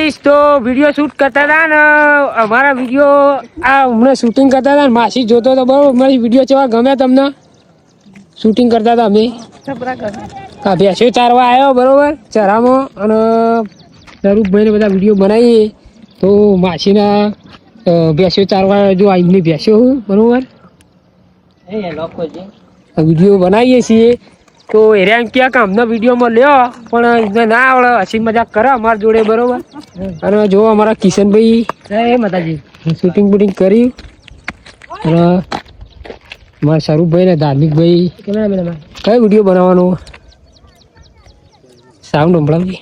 guys તો video shoot કરતા હતા ને અમારા વિડીયો આ હમણાં શૂટિંગ કરતા હતા ને માસી જોતો હતો બરોબર મારી વિડીયો કેવા ગમે તમને શૂટિંગ કરતા હતા અમે હા ભેંસો ચારવા આવ્યો બરોબર ચરામાં અને સ્વરૂપભાઈને બધા વિડીયો બનાવીએ તો માસીના ભેંસો ચારવા જો એમની ભેંસો બરોબર વિડીયો બનાવીએ છીએ તો એરિયા ક્યાં કામના વિડીયોમાં લ્યો પણ એમને ના આવડે હસી મજાક કરે અમારા જોડે બરોબર અને જો અમારા કિશનભાઈ માતાજી શૂટિંગ બૂટિંગ કર્યું અને અમારા સ્વરૂપભાઈ ને ધાર્મિકભાઈ કયો વિડીયો બનાવવાનો સાઉન્ડ સંભળાવજે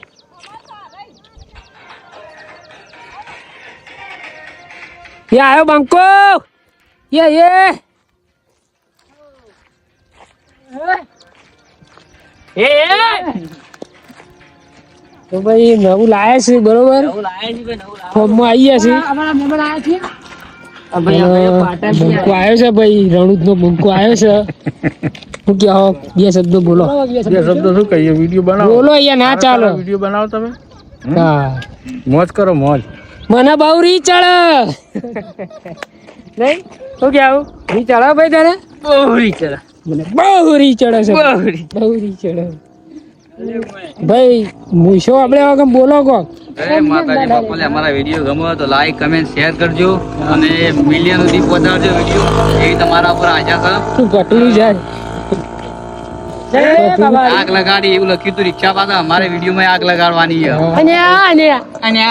એ આવ્યો બંકો એ તો ભાઈ નવું લાયા છે બરોબર ફોર્મમાં આવી ગયા છે બંકો આવ્યો છે ભાઈ રણુદ નો બંકો આવ્યો છે શું કે બે શબ્દો બોલો બે શબ્દો શું કહીએ વિડીયો બનાવો બોલો અહીંયા ના ચાલો વિડીયો બનાવો તમે હા મોજ કરો મોજ મને બહુ રી ચડે નહીં શું કે આવું રી ચડે ભાઈ તારે બહુ રી ચડે મને બહુ રી ચડે છે બહુ રી ચડે ભાઈ મૂછો આપણે વગર બોલો કો અરે માતાજી બાપોલે અમારા વિડીયો ગમ્યો તો લાઈક કમેન્ટ શેર કરજો અને મિલિયન સુધી પહોંચાડજો વિડીયો એવી તમારા ઉપર આશા કરો શું ઘટલું જાય આગ લગાડી એવું લખ્યું હતું રિક્ષા પાછા અમારે વિડીયો માં આગ લગાડવાની છે અને